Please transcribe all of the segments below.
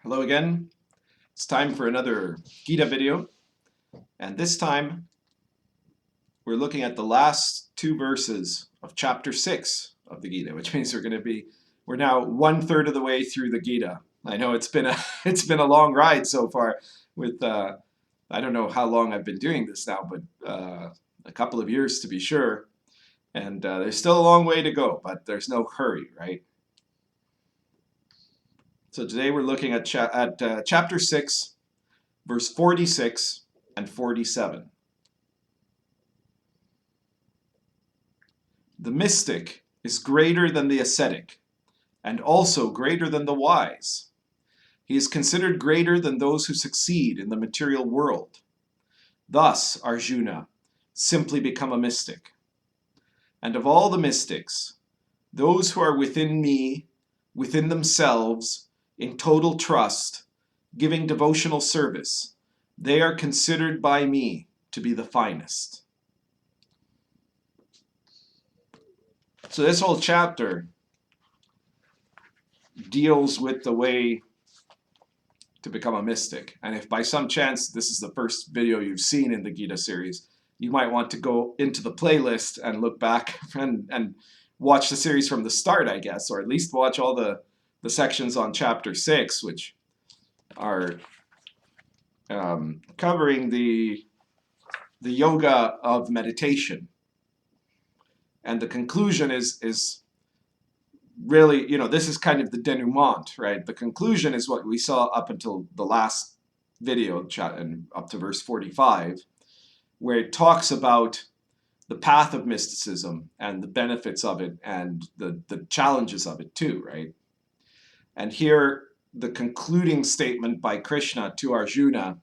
Hello again. It's time for another Gita video, and this time we're looking at the last two verses of chapter 6 of the Gita, which means we're now 1/3 of the way through the Gita. I know it's been a long ride so far with I don't know how long I've been doing this now, but a couple of years to be sure. And there's still a long way to go, but there's no hurry, right? So today we're looking at chapter 6, verse 46 and 47. The mystic is greater than the ascetic, and also greater than the wise. He is considered greater than those who succeed in the material world. Thus, Arjuna, simply become a mystic. And of all the mystics, those who are within me, within themselves, in total trust, giving devotional service, they are considered by me to be the finest. So this whole chapter deals with the way to become a mystic. And if by some chance this is the first video you've seen in the Gita series, you might want to go into the playlist and look back and watch the series from the start, I guess, or at least watch all the sections on chapter 6, which are covering the yoga of meditation. And the conclusion is really, this is kind of the denouement, right? The conclusion is what we saw up until the last video, and up to verse 45, where it talks about the path of mysticism and the benefits of it and the challenges of it too, right? And here, the concluding statement by Krishna to Arjuna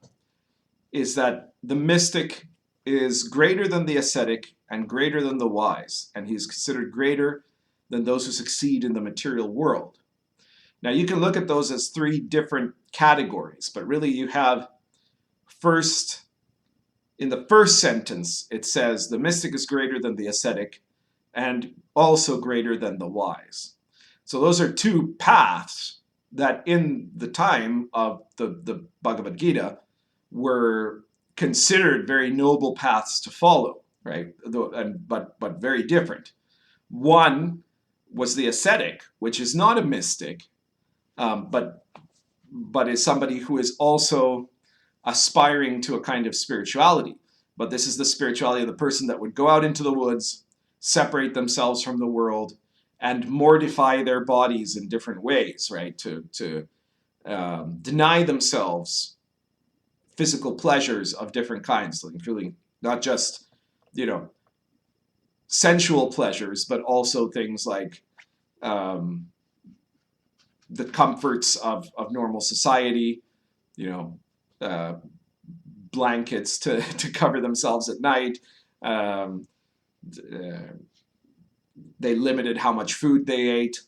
is that the mystic is greater than the ascetic and greater than the wise, and he is considered greater than those who succeed in the material world. Now, you can look at those as three different categories, but really you have in the first sentence, it says, the mystic is greater than the ascetic and also greater than the wise. So those are two paths that in the time of the Bhagavad Gita were considered very noble paths to follow, right? But very different. One was the ascetic, which is not a mystic, but is somebody who is also aspiring to a kind of spirituality. But this is the spirituality of the person that would go out into the woods, separate themselves from the world, and mortify their bodies in different ways, right? To deny themselves physical pleasures of different kinds, including not just, sensual pleasures, but also things like the comforts of normal society, blankets to cover themselves at night. They limited how much food they ate.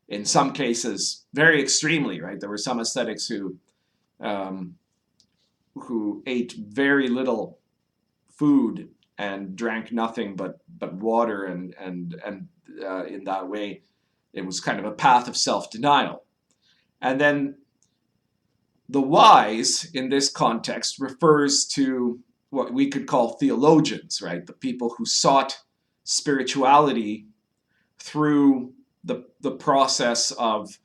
In some cases, very extremely, right? There were some ascetics who ate very little food and drank nothing but water, and in that way, it was kind of a path of self-denial. And then the wise, in this context, refers to what we could call theologians, right? The people who sought spirituality through the process of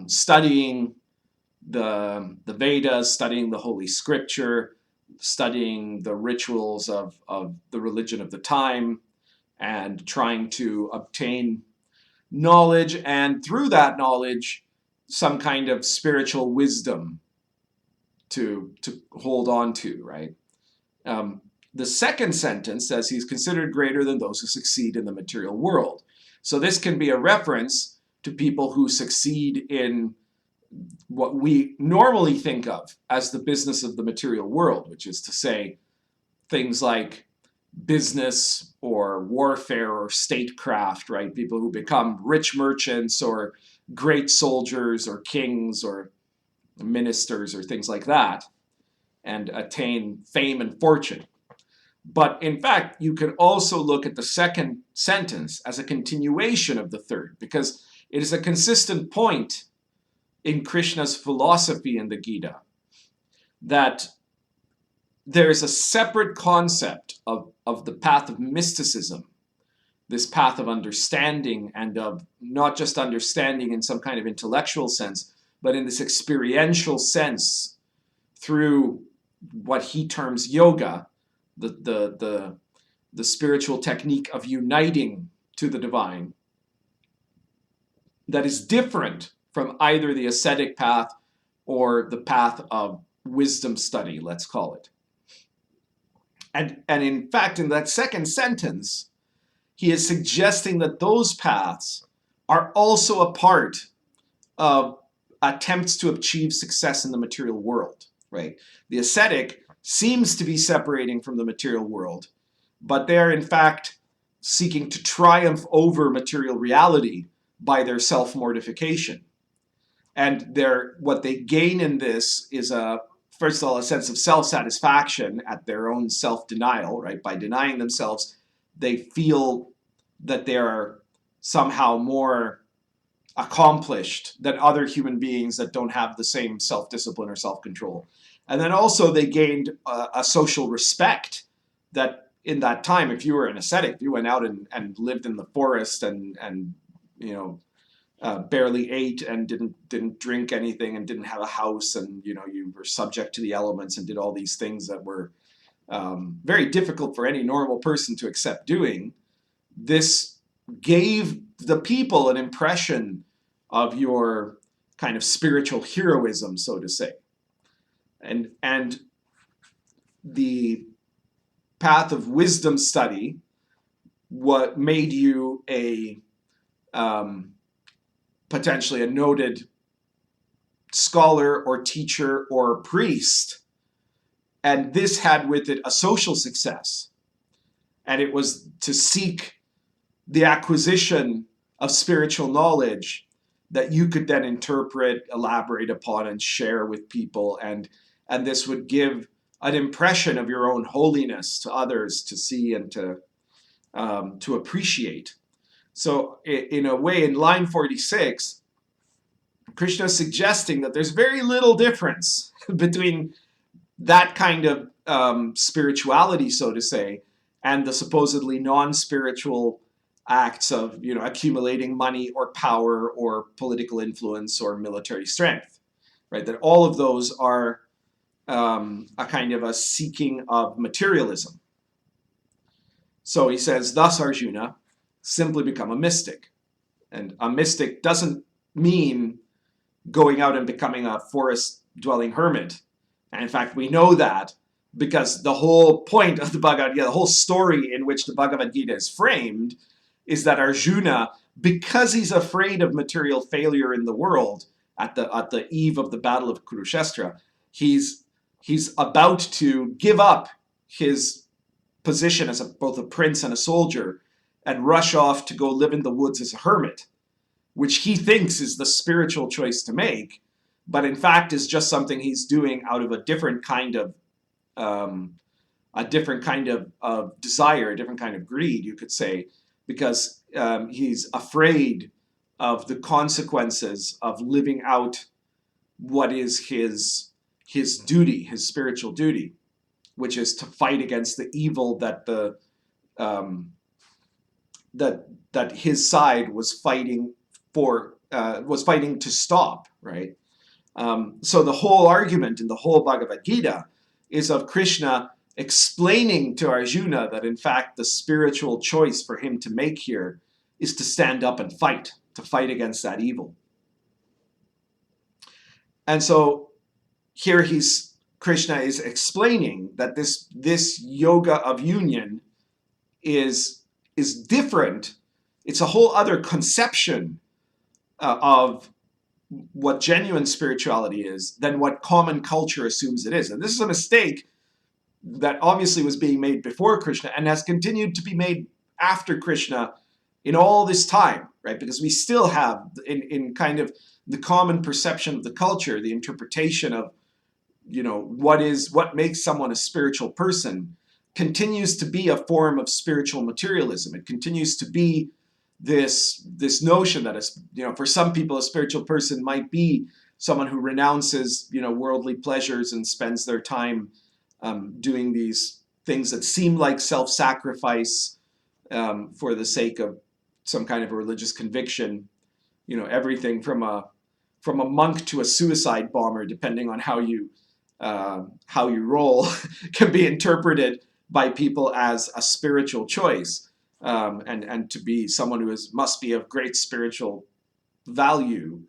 studying the Vedas, studying the Holy Scripture, studying the rituals of the religion of the time, and trying to obtain knowledge, and through that knowledge, some kind of spiritual wisdom to hold on to, right? The second sentence says he's considered greater than those who succeed in the material world. So this can be a reference to people who succeed in what we normally think of as the business of the material world, which is to say things like business or warfare or statecraft, right? People who become rich merchants or great soldiers or kings or ministers or things like that and attain fame and fortune. But in fact, you can also look at the second sentence as a continuation of the third, because it is a consistent point in Krishna's philosophy in the Gita, that there is a separate concept of the path of mysticism, this path of understanding, and of not just understanding in some kind of intellectual sense, but in this experiential sense through what he terms yoga, the spiritual technique of uniting to the divine, that is different from either the ascetic path or the path of wisdom study, let's call it. And in fact, in that second sentence, he is suggesting that those paths are also a part of attempts to achieve success in the material world, right? The ascetic seems to be separating from the material world, but they're in fact seeking to triumph over material reality by their self-mortification. And what they gain in this is first of all, a sense of self-satisfaction at their own self-denial, right? By denying themselves, they feel that they're somehow more accomplished than other human beings that don't have the same self-discipline or self-control. And then also they gained a social respect that in that time, if you were an ascetic, if you went out and lived in the forest and barely ate and didn't drink anything and didn't have a house, and you were subject to the elements and did all these things that were very difficult for any normal person to accept doing, this gave the people an impression of your kind of spiritual heroism, so to say. And the path of wisdom study, what made you potentially a noted scholar or teacher or priest, and this had with it a social success. And it was to seek the acquisition of spiritual knowledge that you could then interpret, elaborate upon, and share with people. And this would give an impression of your own holiness to others to see and to appreciate. So in a way, in line 46, Krishna is suggesting that there's very little difference between that kind of spirituality, so to say, and the supposedly non-spiritual acts of accumulating money or power or political influence or military strength, right? That all of those are a kind of a seeking of materialism. So he says, thus Arjuna, simply become a mystic. And a mystic doesn't mean going out and becoming a forest-dwelling hermit. And in fact, we know that because the whole point of the Bhagavad Gita, the whole story in which the Bhagavad Gita is framed, is that Arjuna, because he's afraid of material failure in the world at the eve of the battle of Kurukshetra, he's about to give up his position as both a prince and a soldier and rush off to go live in the woods as a hermit, which he thinks is the spiritual choice to make, but in fact is just something he's doing out of a different kind of desire, a different kind of greed, you could say, because he's afraid of the consequences of living out what is his duty, his spiritual duty, which is to fight against the evil that that his side was fighting to stop, right? So the whole argument in the whole Bhagavad Gita is of Krishna explaining to Arjuna that in fact the spiritual choice for him to make here is to stand up and fight, to fight against that evil. And so here Krishna is explaining that this yoga of union is different. It's a whole other conception of what genuine spirituality is than what common culture assumes it is. And this is a mistake that obviously was being made before Krishna and has continued to be made after Krishna in all this time, right? Because we still have in kind of the common perception of the culture, the interpretation of what makes someone a spiritual person continues to be a form of spiritual materialism. It continues to be this notion that for some people a spiritual person might be someone who renounces worldly pleasures and spends their time doing these things that seem like self-sacrifice for the sake of some kind of a religious conviction. Everything from a monk to a suicide bomber, depending on how you roll, can be interpreted by people as a spiritual choice, and to be someone who must be of great spiritual value.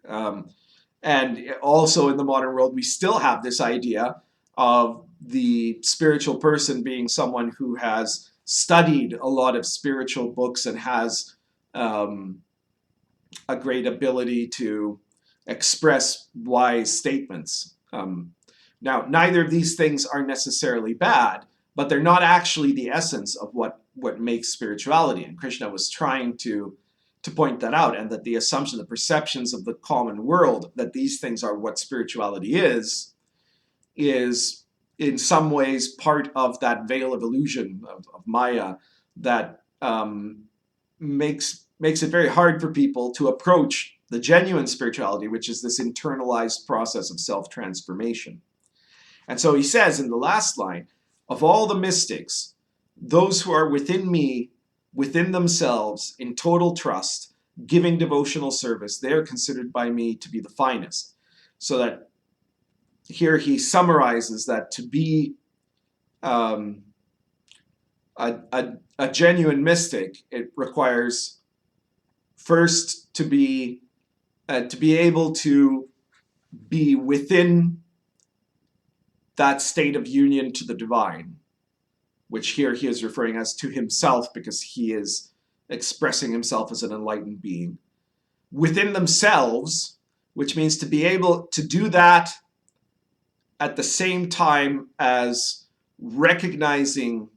And also in the modern world, we still have this idea of the spiritual person being someone who has studied a lot of spiritual books and has a great ability to express wise statements. Now, neither of these things are necessarily bad, but they're not actually the essence of what makes spirituality. And Krishna was trying to point that out, and that the assumption, the perceptions of the common world, that these things are what spirituality is in some ways part of that veil of illusion of Maya that makes it very hard for people to approach the genuine spirituality, which is this internalized process of self-transformation. And so he says in the last line, of all the mystics, those who are within me, within themselves, in total trust, giving devotional service, they are considered by me to be the finest. So that here he summarizes that to be a genuine mystic, it requires first to be able to be within that state of union to the divine, which here he is referring as to himself, because he is expressing himself as an enlightened being. Within themselves, which means to be able to do that at the same time as recognizing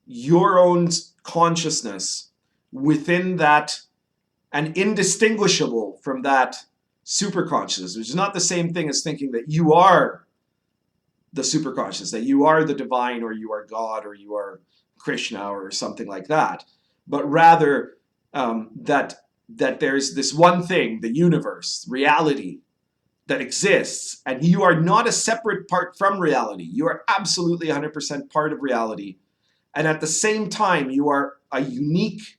your own consciousness within that and indistinguishable from that superconsciousness, which is not the same thing as thinking that you are the superconscious, that you are the divine, or you are God, or you are Krishna, or something like that, but rather that there's this one thing, the universe, reality, that exists, and you are not a separate part from reality. You are absolutely 100% part of reality, and at the same time, you are a unique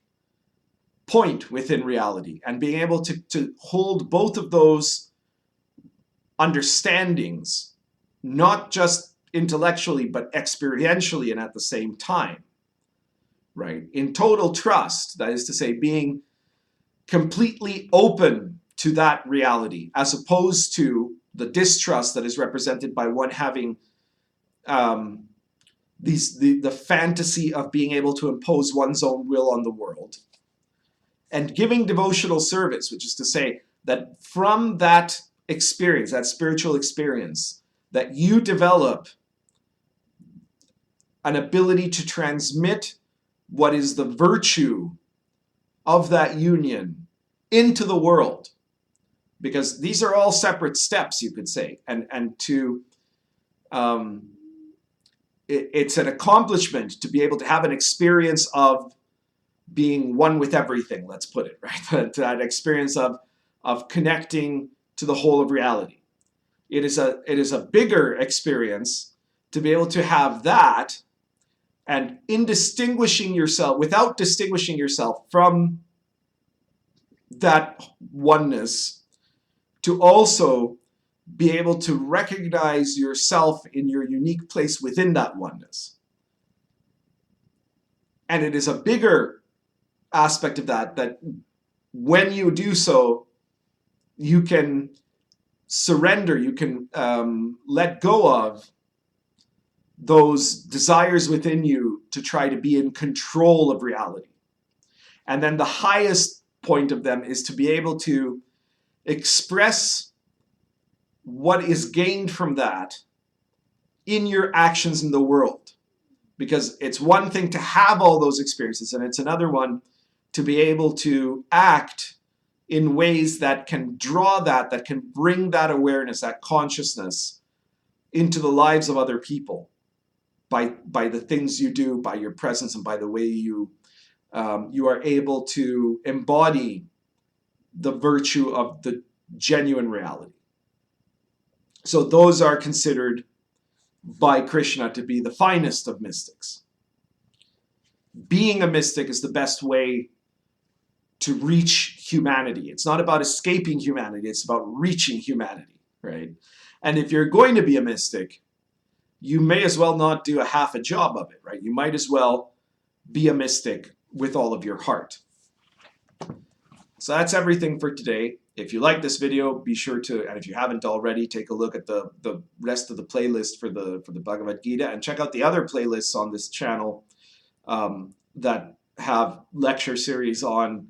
point within reality, and being able to hold both of those understandings, not just intellectually, but experientially and at the same time, right? In total trust, that is to say, being completely open to that reality, as opposed to the distrust that is represented by one having the fantasy of being able to impose one's own will on the world. And giving devotional service, which is to say that from that experience, that spiritual experience, that you develop an ability to transmit what is the virtue of that union into the world. Because these are all separate steps, you could say. And to it's an accomplishment to be able to have an experience of being one with everything, let's put it, right? That experience of connecting to the whole of reality. It is a bigger experience to be able to have that, and without distinguishing yourself from that oneness, to also be able to recognize yourself in your unique place within that oneness. And it is a bigger aspect of that when you do so, you can surrender, you can let go of those desires within you to try to be in control of reality. And then the highest point of them is to be able to express what is gained from that in your actions in the world. Because it's one thing to have all those experiences, and it's another one to be able to act in ways that can draw that can bring that awareness, that consciousness into the lives of other people by the things you do, by your presence, and by the way you you are able to embody the virtue of the genuine reality. So those are considered by Krishna to be the finest of mystics. Being a mystic is the best way to reach humanity. It's not about escaping humanity, it's about reaching humanity, right? And if you're going to be a mystic, you may as well not do a half a job of it, right? You might as well be a mystic with all of your heart. So that's everything for today. If you like this video, be sure to, and if you haven't already, take a look at the rest of the playlist for the Bhagavad Gita, and check out the other playlists on this channel that have lecture series on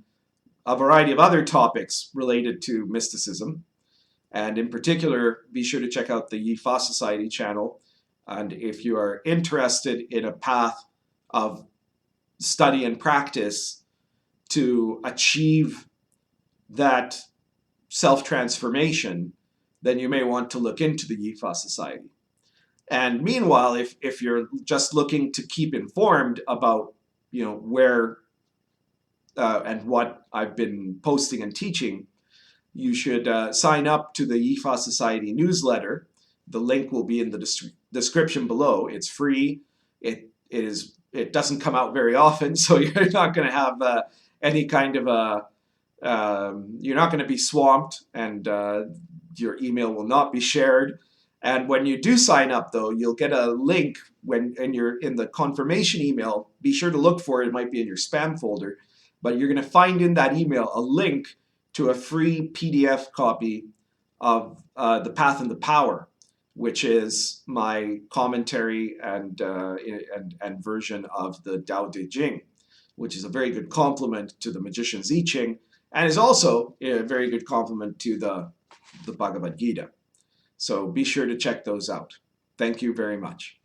a variety of other topics related to mysticism. And in particular, be sure to check out the Yifa Society channel. And if you are interested in a path of study and practice to achieve that self-transformation, then you may want to look into the Yifa Society. And meanwhile, if you're just looking to keep informed about, where and what I've been posting and teaching, you should sign up to the Yifa Society newsletter. The link will be in the description below. It's free. It doesn't come out very often, so you're not going to have any kind of a you're not going to be swamped, and your email will not be shared. And when you do sign up, though, you'll get a link and you're in the confirmation email. Be sure to look for it. It might be in your spam folder, but you're going to find in that email a link to a free PDF copy of The Path and the Power, which is my commentary and version of the Tao Te Ching, which is a very good complement to the Magician's I Ching, and is also a very good complement to the Bhagavad Gita. So be sure to check those out. Thank you very much.